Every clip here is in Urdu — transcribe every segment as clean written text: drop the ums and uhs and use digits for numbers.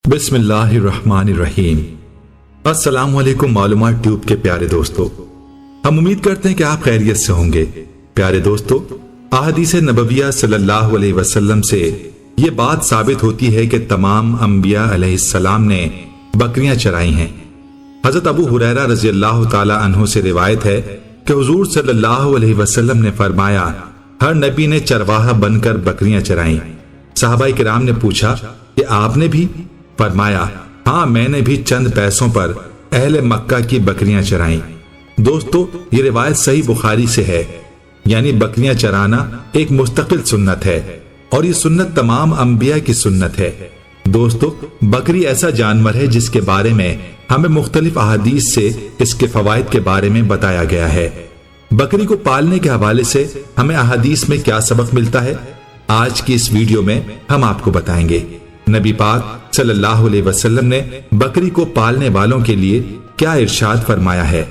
بسم اللہ الرحمن الرحیم۔ السلام علیکم معلومات ٹیوب کے پیارے دوستو، ہم امید کرتے ہیں کہ آپ خیریت سے ہوں گے۔ پیارے دوستو، احادیث نبویہ صلی اللہ علیہ وسلم سے یہ بات ثابت ہوتی ہے کہ تمام انبیاء علیہ السلام نے بکریاں چرائی ہیں۔ حضرت ابو ہریرہ رضی اللہ تعالی عنہ سے روایت ہے کہ حضور صلی اللہ علیہ وسلم نے فرمایا، ہر نبی نے چرواہا بن کر بکریاں چرائیں۔ صحابہ کرام نے پوچھا کہ آپ نے بھی؟ فرمایا، ہاں میں نے بھی چند پیسوں پر اہل مکہ کی بکریاں چرائیں۔ دوستو، یہ روایت صحیح بخاری سے ہے، یعنی بکریاں چرانا ایک مستقل سنت ہے، اور یہ سنت تمام انبیاء کی سنت ہے۔ دوستو، بکری ایسا جانور ہے جس کے بارے میں ہمیں مختلف احادیث سے اس کے فوائد کے بارے میں بتایا گیا ہے۔ بکری کو پالنے کے حوالے سے ہمیں احادیث میں کیا سبق ملتا ہے، آج کی اس ویڈیو میں ہم آپ کو بتائیں گے۔ نبی پاک صلی اللہ علیہ وسلم نے بکری کو پالنے والوں کے لیے کیا ارشاد فرمایا ہے،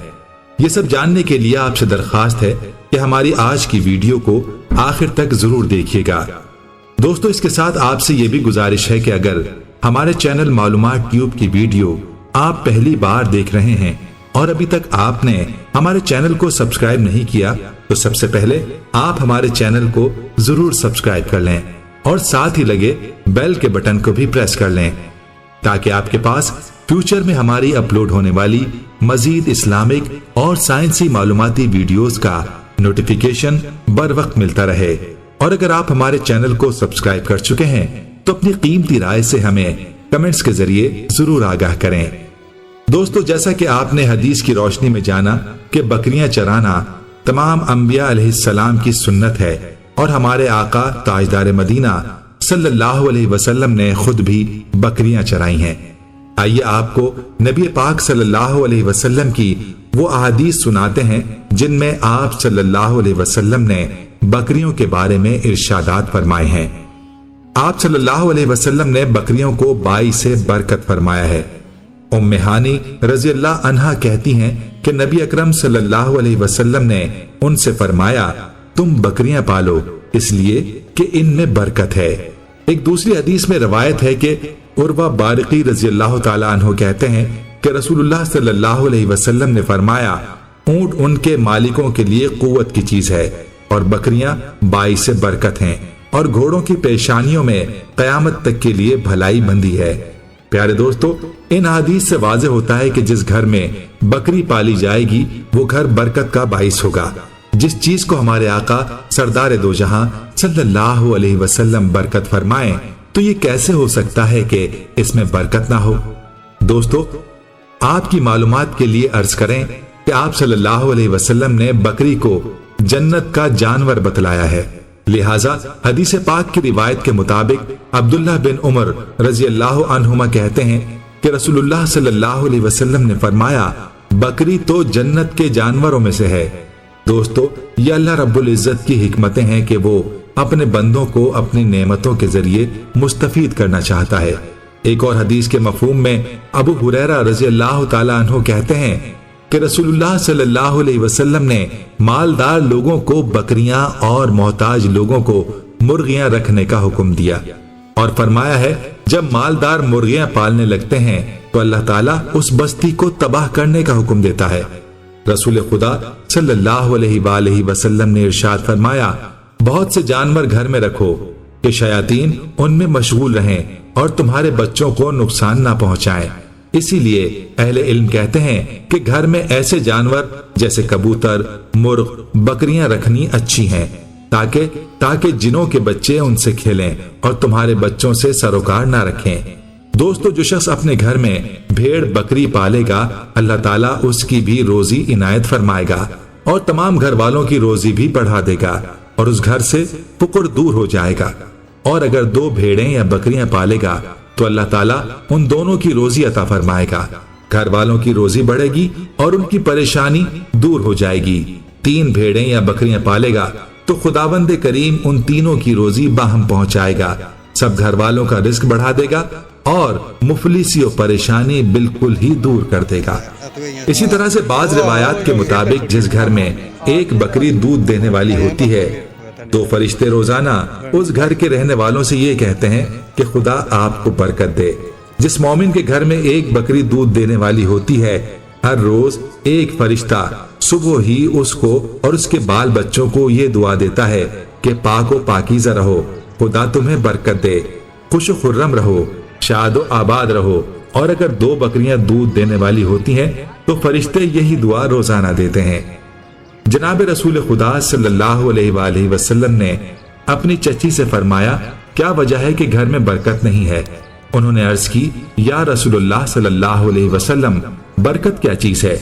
یہ سب جاننے کے لیے آپ سے درخواست ہے کہ ہماری آج کی ویڈیو کو آخر تک ضرور دیکھیے گا۔ دوستو، اس کے ساتھ آپ سے یہ بھی گزارش ہے کہ اگر ہمارے چینل معلومات ٹیوب کی ویڈیو آپ پہلی بار دیکھ رہے ہیں اور ابھی تک آپ نے ہمارے چینل کو سبسکرائب نہیں کیا تو سب سے پہلے آپ ہمارے چینل کو ضرور سبسکرائب کر لیں اور ساتھ ہی لگے بیل کے بٹن کو بھی پریس کر لیں تاکہ آپ کے پاس فیوچر میں ہماری اپلوڈ ہونے والی مزید اسلامک اور سائنسی معلوماتی ویڈیوز کا نوٹیفیکیشن بر وقت ملتا رہے۔ اور اگر آپ ہمارے چینل کو سبسکرائب کر چکے ہیں تو اپنی قیمتی رائے سے ہمیں کمنٹس کے ذریعے ضرور آگاہ کریں۔ دوستو، جیسا کہ آپ نے حدیث کی روشنی میں جانا کہ بکریاں چرانا تمام انبیاء علیہ السلام کی سنت ہے، اور ہمارے آقا تاجدار مدینہ صلی اللہ علیہ وسلم نے خود بھی بکریاں چرائی ہیں۔ آئیے آپ کو نبی پاک صلی اللہ علیہ وسلم کی وہ احادیث سناتے ہیں جن میں آپ صلی اللہ علیہ وسلم نے بکریوں کے بارے میں ارشادات فرمائے ہیں۔ آپ صلی اللہ علیہ وسلم نے بکریوں کو باعث سے برکت فرمایا ہے۔ ام ہانی رضی اللہ عنہا کہتی ہیں کہ نبی اکرم صلی اللہ علیہ وسلم نے ان سے فرمایا، تم بکریاں پالو اس لیے کہ ان میں برکت ہے۔ ایک دوسری حدیث میں روایت ہے کہ عروہ بارقی رضی اللہ تعالی عنہ کہتے ہیں کہ رسول اللہ صلی اللہ علیہ وسلم نے فرمایا، اونٹ ان کے مالکوں کے لیے قوت کی چیز ہے اور بکریاں باعث برکت ہیں، اور گھوڑوں کی پیشانیوں میں قیامت تک کے لیے بھلائی بندی ہے۔ پیارے دوستو، ان حدیث سے واضح ہوتا ہے کہ جس گھر میں بکری پالی جائے گی وہ گھر برکت کا باعث ہوگا۔ جس چیز کو ہمارے آقا سردار دو جہاں صلی اللہ علیہ وسلم برکت فرمائیں تو یہ کیسے ہو سکتا ہے کہ اس میں برکت نہ ہو؟ دوستو، آپ کی معلومات کے لیے عرض کریں کہ آپ صلی اللہ علیہ وسلم نے بکری کو جنت کا جانور بتلایا ہے، لہٰذا حدیث پاک کی روایت کے مطابق عبداللہ بن عمر رضی اللہ عنہما کہتے ہیں کہ رسول اللہ صلی اللہ علیہ وسلم نے فرمایا، بکری تو جنت کے جانوروں میں سے ہے۔ دوستو، یہ اللہ رب العزت کی حکمتیں ہیں کہ وہ اپنے بندوں کو اپنی نعمتوں کے ذریعے مستفید کرنا چاہتا ہے۔ ایک اور حدیث کے مفہوم میں ابو ہریرہ رضی اللہ تعالی عنہ کہتے ہیں کہ رسول اللہ صلی اللہ علیہ وسلم نے مالدار لوگوں کو بکریاں اور محتاج لوگوں کو مرغیاں رکھنے کا حکم دیا، اور فرمایا ہے جب مالدار مرغیاں پالنے لگتے ہیں تو اللہ تعالیٰ اس بستی کو تباہ کرنے کا حکم دیتا ہے۔ رسول خدا صلی اللہ علیہ وآلہ وسلم نے ارشاد فرمایا، بہت سے جانور گھر میں رکھو کہ شیاطین ان میں مشغول رہیں اور تمہارے بچوں کو نقصان نہ پہنچائیں۔ اسی لیے اہل علم کہتے ہیں کہ گھر میں ایسے جانور جیسے کبوتر، مرغ، بکریاں رکھنی اچھی ہیں تاکہ جنوں کے بچے ان سے کھیلیں اور تمہارے بچوں سے سروکار نہ رکھیں۔ دوستو، جو شخص اپنے گھر میں بھیڑ بکری پالے گا اللہ تعالیٰ اس کی بھی روزی عنایت فرمائے گا اور تمام گھر والوں کی روزی بھی بڑھا دے گا اور اس گھر سے فقر دور ہو جائے گا۔ اور اگر دو بھیڑیں یا بکریاں پالے گا تو اللہ تعالیٰ ان دونوں کی روزی عطا فرمائے گا، گھر والوں کی روزی بڑھے گی اور ان کی پریشانی دور ہو جائے گی۔ 3 بھیڑیں یا بکریاں پالے گا تو خداوند کریم ان تینوں کی روزی باہم پہنچائے گا، سب گھر والوں کا رزق بڑھا دے گا اور مفلسی و پریشانی بالکل ہی دور کر دے گا۔ اسی طرح سے بعض روایات کے مطابق جس گھر میں ایک بکری دودھ دینے والی ہوتی ہے تو فرشتے روزانہ اس گھر کے رہنے والوں سے یہ کہتے ہیں کہ خدا آپ کو برکت دے، جس مومن کے گھر میں ایک بکری دودھ دینے والی ہوتی ہے، ہر روز ایک فرشتہ صبح ہی اس کو اور اس کے بال بچوں کو یہ دعا دیتا ہے کہ پاک و پاکیزہ رہو، خدا تمہیں برکت دے، خوش و خرم رہو، شاد و آباد رہو۔ اور اگر 2 بکریاں دودھ دینے والی ہوتی ہیں تو فرشتے یہی دعا روزانہ دیتے ہیں۔ جناب رسول خدا صلی اللہ علیہ وآلہ وسلم نے اپنی چچی سے فرمایا، کیا وجہ ہے کہ گھر میں برکت نہیں ہے؟ انہوں نے عرض کی، یا رسول اللہ صلی اللہ علیہ وسلم، برکت کیا چیز ہے؟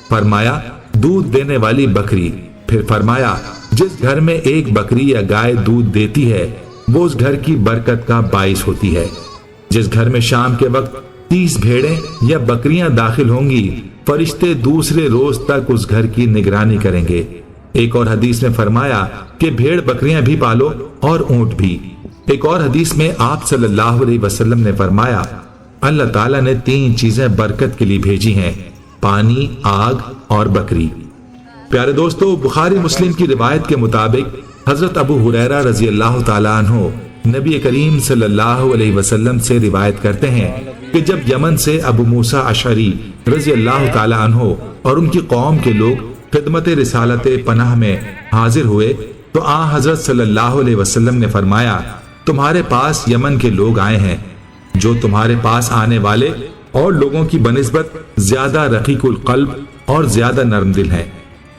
فرمایا، دودھ دینے والی بکری۔ پھر فرمایا، جس گھر میں ایک بکری یا گائے دودھ دیتی ہے وہ اس گھر کی برکت کا باعث ہوتی ہے۔ جس گھر میں شام کے وقت 30 بھیڑیں یا بکریاں داخل ہوں گی، فرشتے دوسرے روز تک اس گھر کی نگرانی کریں گے۔ ایک اور حدیث میں فرمایا کہ بھیڑ بکریاں بھی پالو اور اونٹ بھی۔ ایک اور حدیث میں آپ صلی اللہ علیہ وسلم نے فرمایا، اللہ تعالیٰ نے 3 چیزیں برکت کے لیے بھیجی ہیں، پانی، آگ اور بکری۔ پیارے دوستو، بخاری مسلم کی روایت کے مطابق حضرت ابو ہریرہ رضی اللہ تعالیٰ عنہ نبی کریم صلی اللہ علیہ وسلم سے روایت کرتے ہیں کہ جب یمن سے ابو موسیٰ اشعری رضی اللہ تعالیٰ عنہ اور ان کی قوم کے لوگ خدمت رسالت پناہ میں حاضر ہوئے تو حضرت صلی اللہ علیہ وسلم نے فرمایا، تمہارے پاس یمن کے لوگ آئے ہیں جو تمہارے پاس آنے والے اور لوگوں کی بنسبت زیادہ رقیق القلب اور زیادہ نرم دل ہیں۔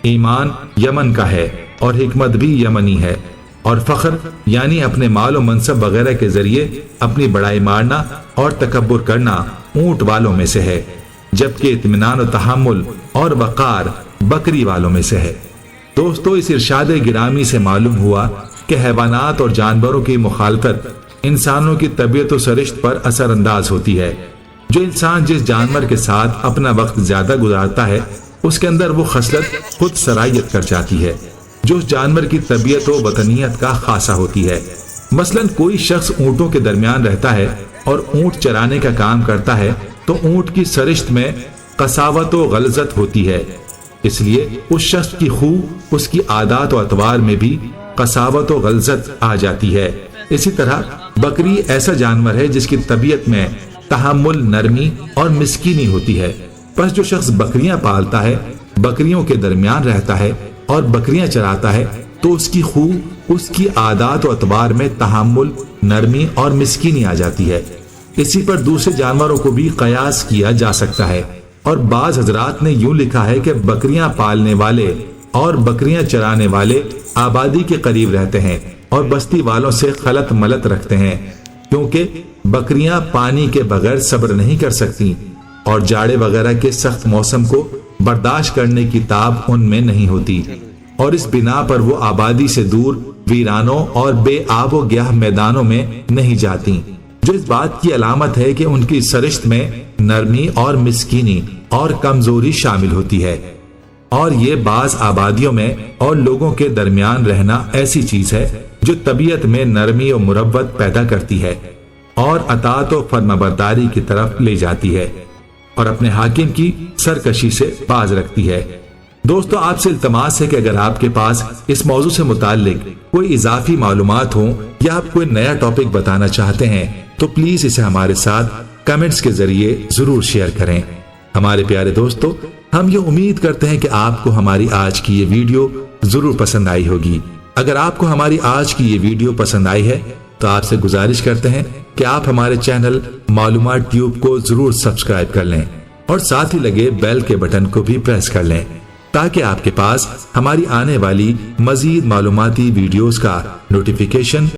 ایمان یمن کا ہے اور حکمت بھی یمنی ہے، اور فخر یعنی اپنے مال و منصب وغیرہ کے ذریعے اپنی بڑائی مارنا اور تکبر کرنا اونٹ والوں میں سے ہے، جبکہ اطمینان و تحمل اور وقار بکری والوں میں سے ہے۔ دوستو، اس ارشاد گرامی سے معلوم ہوا کہ حیوانات اور جانوروں کی مخالطت انسانوں کی طبیعت و سرشت پر اثر انداز ہوتی ہے۔ جو انسان جس جانور کے ساتھ اپنا وقت زیادہ گزارتا ہے اس کے اندر وہ خصلت خود سرایت کر جاتی ہے جو اس جانور کی طبیعت و وطنیت کا خاصہ ہوتی ہے۔ مثلا کوئی شخص اونٹوں کے درمیان رہتا ہے اور اونٹ چرانے کا کام کرتا ہے تو اونٹ کی سرشت میں قساوت و غلظت ہوتی ہے، اس لیے اس شخص کی خو اس کی عادات و اطوار میں بھی قساوت و غلظت آ جاتی ہے۔ اسی طرح بکری ایسا جانور ہے جس کی طبیعت میں تحمل، نرمی اور مسکینی ہوتی ہے۔ پس جو شخص بکریاں پالتا ہے، بکریوں کے درمیان رہتا ہے اور بکریاں چراتا ہے تو اس کی خو اس کی عادات و اطوار میں تحمل، نرمی اور مسکینی آ جاتی ہے۔ اسی پر دوسرے جانوروں کو بھی قیاس کیا جا سکتا ہے، اور بعض حضرات نے یوں لکھا ہے کہ بکریاں پالنے والے اور بکریاں چرانے والے آبادی کے قریب رہتے ہیں اور بستی والوں سے خلط ملط رکھتے ہیں، کیونکہ بکریاں پانی کے بغیر صبر نہیں کر سکتی اور جاڑے وغیرہ کے سخت موسم کو برداشت کرنے کی تاب ان میں نہیں ہوتی، اور اس بنا پر وہ آبادی سے دور ویرانوں اور بے آب و گیاہ میدانوں میں نہیں جاتی، جو اس بات کی علامت ہے کہ ان کی سرشت میں نرمی اور مسکینی اور کمزوری شامل ہوتی ہے۔ اور یہ بعض آبادیوں میں اور لوگوں کے درمیان رہنا ایسی چیز ہے جو طبیعت میں نرمی و مروت پیدا کرتی ہے اور اطاعت و فرمانبرداری کی طرف لے جاتی ہے اور اپنے حاکم کی سرکشی سے باز رکھتی ہے۔ دوستو، آپ سے التماس ہے کہ اگر آپ کے پاس اس موضوع سے متعلق کوئی اضافی معلومات ہوں یا آپ کوئی نیا ٹاپک بتانا چاہتے ہیں تو پلیز اسے ہمارے ساتھ کمنٹس کے ذریعے ضرور شیئر کریں۔ ہمارے پیارے دوستو، ہم یہ امید کرتے ہیں کہ آپ کو ہماری آج کی یہ ویڈیو ضرور پسند آئی ہوگی۔ اگر آپ کو ہماری آج کی یہ ویڈیو پسند آئی ہے تو آپ سے گزارش کرتے ہیں کہ آپ ہمارے چینل معلومات ٹیوب کو ضرور سبسکرائب کر لیں اور ساتھ ہی لگے بیل کے بٹن کو بھی پریس کر لیں تاکہ آپ کے پاس ہماری آنے والی مزید معلوماتی ویڈیوز کا نوٹیفیکیشن